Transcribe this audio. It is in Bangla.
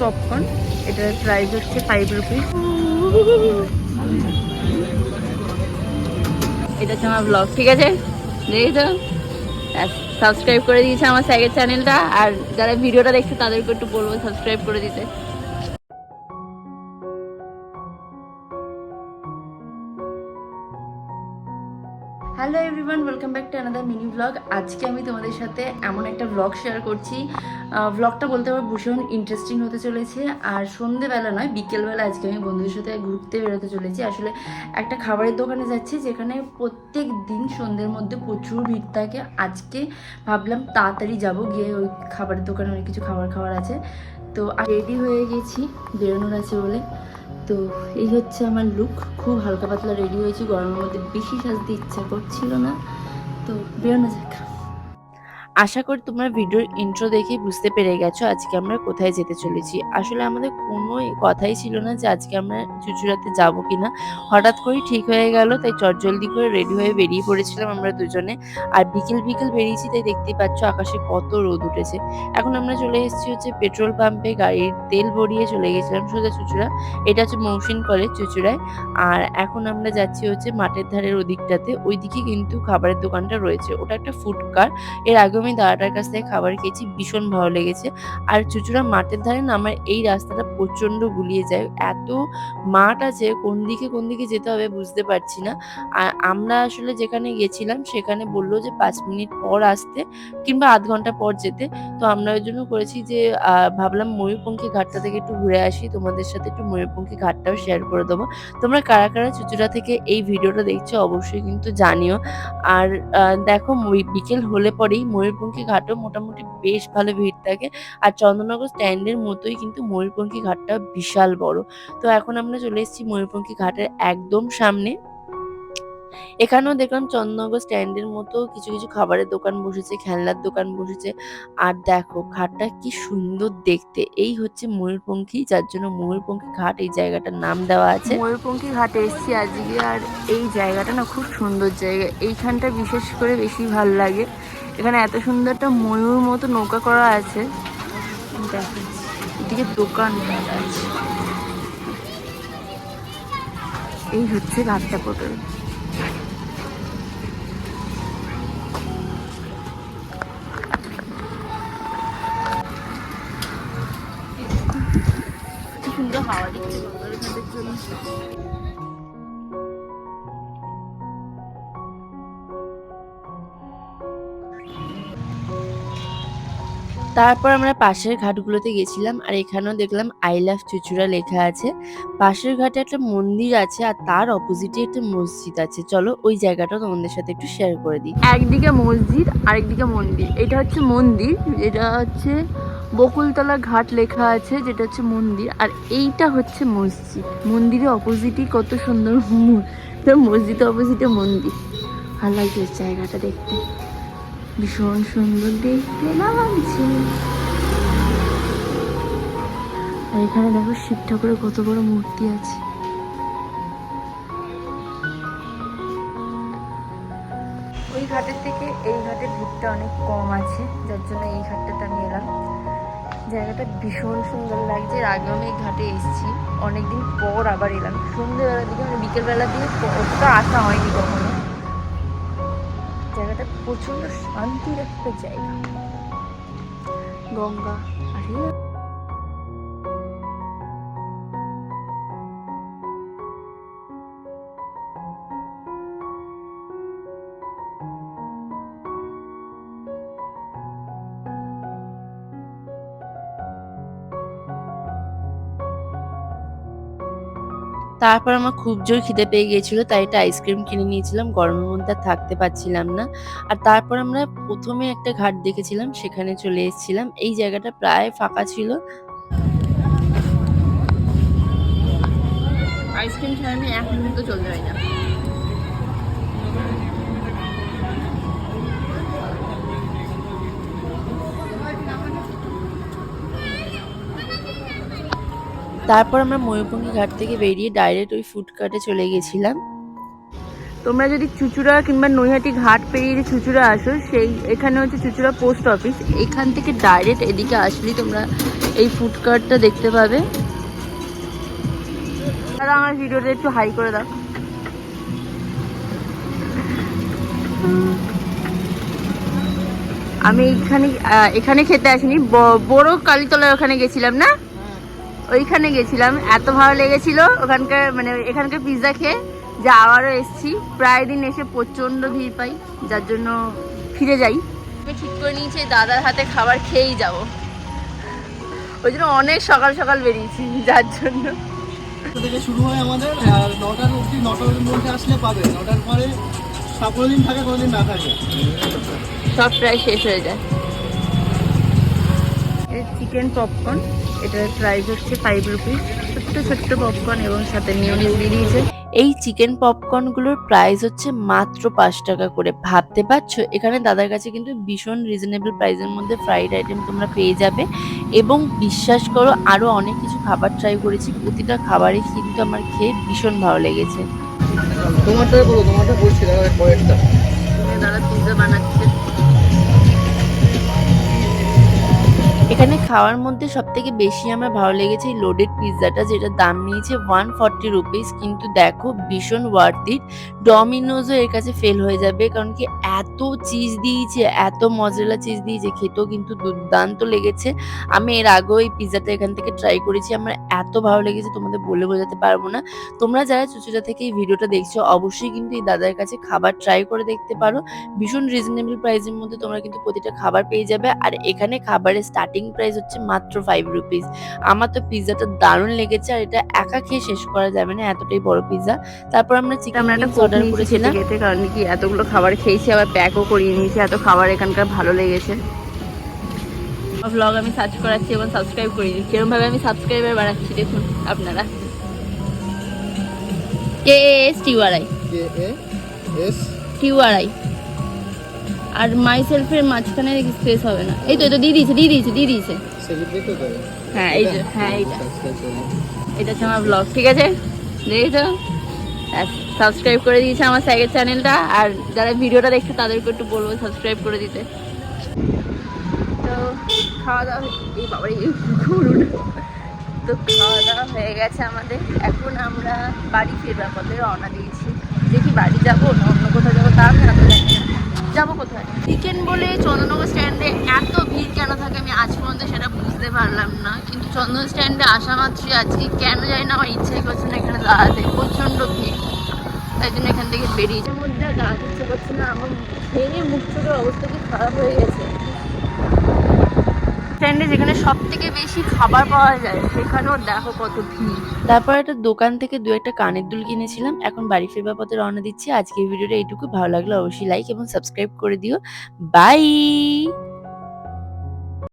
পপকর্ন, এটার প্রাইস হচ্ছে 5 রুপিস। এটা হচ্ছে আমার ব্লগ, ঠিক আছে? দেখি তো সাবস্ক্রাইব করে দিয়েছে আমার স্যাগের চ্যানেলটা, আর যারা ভিডিওটা দেখছে তাদেরকে একটু বলবো সাবস্ক্রাইব করে দিতে। Hello everyone, welcome back to another mini blog. আজকে আমি তোমাদের সাথে এমন একটা ব্লগ শেয়ার করছি, ব্লগটা বলতে পারবো ভীষণ ইন্টারেস্টিং হতে চলেছে। আর সন্ধেবেলা নয়, বিকেলবেলা আজকে আমি বন্ধুদের সাথে ঘুরতে বেরোতে চলেছি। আসলে একটা খাবারের দোকানে যাচ্ছি যেখানে প্রত্যেক দিন সন্ধ্যের মধ্যে প্রচুর ভিড় থাকে। আজকে ভাবলাম তাড়াতাড়ি যাব, গিয়ে ওই খাবারের দোকানে অনেক কিছু খাবার আছে। তো রেডি হয়ে গেছি, বেরোনোর আছে বলে। তো এই হচ্ছে আমার লুক, খুব হালকা পাতলা রেডি হয়েছি, গরমের মধ্যে বেশি সাজতে ইচ্ছা করছিল না। তো বেরোনো যাক। আশা করি তোমরা ভিডিওর ইন্ট্রো দেখেই বুঝতে পেরে গেছো আজকে আমরা কোথায় যেতে চলেছি। আসলে আমাদের কোনো কথাই ছিল না যে আজকে আমরা চুঁচুড়াতে যাবো কিনা, হঠাৎ করেই ঠিক হয়ে গেল। তাই চটজলদি করে রেডি হয়ে বেরিয়ে পড়েছিলাম আমরা দুজনে। আর বিকেল বিকেল বেরিয়েছি, তাই দেখতেই পাচ্ছ আকাশে কত রোদ উঠেছে। এখন আমরা চলে এসেছি হচ্ছে পেট্রোল পাম্পে, গাড়ির তেল ভরিয়ে চলে গেছিলাম সোজা চুঁচুড়া। এটা হচ্ছে মৌসিন কলেজ চুঁচুড়ায়। আর এখন আমরা যাচ্ছি হচ্ছে মাঠের ধারের ওদিকটাতে, ওইদিকে কিন্তু খাবারের দোকানটা রয়েছে, ওটা একটা ফুড কার্ট। এর আগেও আমি দাদাটার কাছ থেকে খাবার খেয়েছি, ভীষণ ভালো লেগেছে। আর চুঁচুড়া মাঠের ধারে না আমার এই রাস্তাটা প্রচণ্ড গুলিয়ে যায়, এত মাঠ আছে, কোন দিকে যেতে হবে বুঝতে পারছি না। আর আমরা আসলে যেখানে গেছিলাম সেখানে বললো যে 5 মিনিট পর আসতে কিংবা আধ ঘন্টা পর যেতে। তো আমরা ওই জন্য করেছি যে ভাবলাম ময়ূরপঙ্খী ঘাটটা থেকে একটু ঘুরে আসি, তোমাদের সাথে একটু ময়ূরপঙ্খী ঘাটটাও শেয়ার করে দেবো। তোমরা কারা কারা চুঁচুড়া থেকে এই ভিডিওটা দেখছো অবশ্যই কিন্তু জানিও। আর দেখো বিকেল হলে পরেই ময়ূরপঙ্খী ঘাটও মোটামুটি বেশ ভালো ভিড় থাকে। আর চন্দননগর স্ট্যান্ডের মতোই কিন্তু ময়ূরপঙ্খী ঘাটটা বিশাল বড়। তো এখন আমরা চলে এসেছি ময়ূরপঙ্খী ঘাটের একদম সামনে। এখানেও দেখলাম চন্দননগর স্ট্যান্ডের মতো কিছু কিছু খাবারের দোকান বসেছে, খেলনার দোকান বসেছে। আর দেখো ঘাটটা কি সুন্দর দেখতে। এই হচ্ছে ময়ূরপঙ্খী, যার জন্য ময়ূরপঙ্খী ঘাট এই জায়গাটার নাম দেওয়া আছে। ময়ূরপঙ্খী ঘাটে এসেছি আজকে, আর এই জায়গাটা না খুব সুন্দর জায়গা। এইখানটা বিশেষ করে বেশি ভাল লাগে। এখানে এত সুন্দর একটা ময়ূর মতো নৌকা করা আছে, দেখো এদিকে দোকান আছে। এই হচ্ছে ঘাটটা পটল। সুন্দর হাওয়া দিচ্ছে জন্য। তারপর আমরা পাশের ঘাটগুলোতে গেছিলাম, আর এখানেও দেখলাম আই লাভ চুঁচুড়া লেখা আছে। পাশের ঘাটে একটা মন্দির আছে, আর তার অপোজিটে একটা মসজিদ আছে। চলো ওই জায়গাটা তোমাদের সাথে একটু শেয়ার করে দিই। একদিকে মসজিদ, আরেকদিকে মন্দির। এটা হচ্ছে মন্দির, এটা হচ্ছে বকুলতলা ঘাট লেখা আছে, যেটা হচ্ছে মন্দির। আর এইটা হচ্ছে মসজিদ। মন্দিরের অপোজিটই কত সুন্দর মসজিদের অপোজিটে মন্দির। ভালো লাগছে জায়গাটা দেখতে, ভীষণ সুন্দর দেখতে লাগছে। আর এখানে দেখো শিব ঠাকুরের কত বড় মূর্তি আছে। ওই ঘাটের থেকে এই ঘাটের ভিড়টা অনেক কম আছে, যার জন্য এই ঘাটটাতে আমি এলাম। জায়গাটা ভীষণ সুন্দর লাগছে। এর আগেও আমি এই ঘাটে এসেছি, অনেকদিন পর আবার এলাম। সন্ধ্যেবেলার দিকে, মানে বিকেলবেলা দিয়ে অতটা আসা হয়নি কখনো। জায়গাটা প্রচন্ড শান্তির একটা জায়গা। গঙ্গা আরে তারপর আমার খুব জোর খিদে পেয়ে গিয়েছিল, তাই একটা আইসক্রিম কিনে নিয়েছিলাম, গরমের মধ্যে আর থাকতে পারছিলাম না। আর তারপর আমরা প্রথমে একটা ঘাট দেখেছিলাম, সেখানে চলে এসেছিলাম। এই জায়গাটা প্রায় ফাঁকা ছিল। আইসক্রিম ছাড়া আমি 1 মিনিটও চলতে পারি না। তারপর আমরা ময়ূরপঙ্খী ঘাট থেকে বেরিয়ে ডাইরেক্ট ওই ফুড কার্টে চলে গেছিলাম। তোমরা যদি চুঁচুড়া কিংবা নৈহাটি ঘাট পেরিয়ে যে চুঁচুড়া আসো, সেই এখানে হচ্ছে চুঁচুড়া পোস্ট অফিস। এখান থেকে ডাইরেক্ট এদিকে আসলেই তোমরা এই ফুডকার্টটা দেখতে পাবে। দাদা আমার ভিডিওটা একটু হাই করে দাও। আমি এখানে খেতে আসিনি, বড় কালীতলায় ওখানে গেছিলাম না, ওইখানে গেছিলাম। এত ভালো লেগেছিল ওখানকার, মানে এখানকার পিৎজা খেয়ে, যা আবারও এসছি। প্রায় দিন এসে প্রচণ্ড ভিড় পাই, যার জন্য ফিরে যাই। আমি ঠিক করে নিয়েছি দাদার হাতে খাবার খেয়েই যাব, ওই জন্য অনেক সকাল সকাল বেরিয়েছি, যার জন্য। থেকে শুরু হয় আমাদের, আর 9টার অবধি, 9টার মধ্যে আসলে পাবে। 9টার পরে কোনোদিন থাকে, কোনোদিন না থাকে, সব প্রায় শেষ হয়ে যায়। চিকেন পপকর্ন, এটার প্রাইস হচ্ছে 5 রুপিস। ছোট্ট ছোট্ট পপকর্ন এবং সাথে মিউনিস দিয়ে দিয়েছে। এই চিকেন পপকর্নগুলোর প্রাইস হচ্ছে মাত্র 5 টাকা করে। ভাবতে পারছো, এখানে দাদার কাছে কিন্তু ভীষণ রিজনেবল প্রাইসের মধ্যে ফ্রাইড আইটেম তোমরা পেয়ে যাবে। এবং বিশ্বাস করো, আরও অনেক কিছু খাবার ট্রাই করেছি, প্রতিটা খাবারই কিন্তু আমার খেয়ে ভীষণ ভালো লেগেছে। তোমারটাই বলো, তোমারটা বলছি দাদা, কয়েকটা দাদা পিৎজা বানাচ্ছে। এখানে খাওয়ার মধ্যে সব থেকে বেশি আমার ভালো লেগেছে এই লোডেড পিৎজাটা, যেটার দাম নিয়েছে 140 রুপিস। কিন্তু দেখো ভীষণ ওয়ার্থ ইট। ডমিনোজও এর কাছে ফেল হয়ে যাবে, কারণ কি এত চিজ দিয়েছে, এত মজরেলা চিজ দিয়েছে, খেতেও কিন্তু দুর্দান্ত লেগেছে। আমি এর আগেও এই পিৎজাটা এখান থেকে ট্রাই করেছি, আমার এত ভালো লেগেছে তোমাদের বলে বোঝাতে পারবো না। তোমরা যারা চুঁচুড়া থেকে এই ভিডিওটা দেখছো, অবশ্যই কিন্তু এই দাদার কাছে খাবার ট্রাই করে দেখতে পারো। ভীষণ রিজনেবল প্রাইসের মধ্যে তোমরা কিন্তু প্রতিটা খাবার পেয়ে যাবে। আর এখানে খাবারের স্টার্টিং প্রাইস হচ্ছে মাত্র 5 রুপিস। আমার তো পিৎজাটা দারুণ লেগেছে, আর এটা একা খেয়ে শেষ করা যাবে না, এতটাই বড় পিৎজা। তারপর আমরা চিকেন উইংস অর্ডার করেছিলাম, কারণ কি এতগুলো খাবার খেয়েছি, আবার প্যাকও করিয়ে নিয়েছি, এত খাবার এখানকার ভালো লেগেছে। ব্লগ আমি সার্চ করাচ্ছি এবং সাবস্ক্রাইব করে দিচ্ছি, কিরকম ভাবে আমি সাবস্ক্রাইবার বাড়াচ্ছি দেখুন আপনারা। KASTURI TURI আর মাই সেলফের মাঝখানে স্পেস হবে না। এই তো এটা দিয়ে দিয়েছে। হ্যাঁ এই যে, হ্যাঁ এটা হচ্ছে আমার ব্লগ, ঠিক আছে দেখেছো। সাবস্ক্রাইব করে দিয়েছে আমার সাইকের চ্যানেলটা। আর যারা ভিডিওটা দেখছে তাদেরকে একটু বলবো সাবস্ক্রাইব করে দিতে। তো খাওয়া দাওয়া, এই বাবারই ঘুরুন। তো খাওয়া দাওয়া হয়ে গেছে আমাদের, এখন আমরা বাড়ি ফেরবার পথে রওনা দিয়েছি। দেখি বাড়ি যাবো না অন্য কোথাও যাবো, তা আমি এত জানি না। যাবো কোথায়? চিকেন বলে চন্দননগর স্ট্যান্ডে এত ভিড় কেন থাকে আমি আজ পর্যন্ত সেটা বুঝতে পারলাম না। কিন্তু চন্দন স্ট্যান্ডে আসা মাত্রই আজকে কেন জানি না আমার ইচ্ছাই করছে না এখানে দাঁড়াতে, প্রচণ্ড ভিড়। তাই জন্য এখান থেকে বেরিয়েছে। মধ্যে দাঁড়াতে ইচ্ছে করছে না, আমার খেয়ে মুখ চোখের অবস্থা কি খারাপ হয়ে গেছে। স্ট্যান্ডে যেখানে সব থেকে বেশি খাবার পাওয়া যায়, সেখানেও দেখো কত ভিড়। তারপর একটা দোকান থেকে দু একটা কানের দুল কিনেছিলাম। এখন বাড়ি ফেরবার পথে রওনা দিচ্ছি। আজকের ভিডিওটা এইটুকু, ভালো লাগলে অবশ্যই লাইক এবং সাবস্ক্রাইব করে দিও। বাই।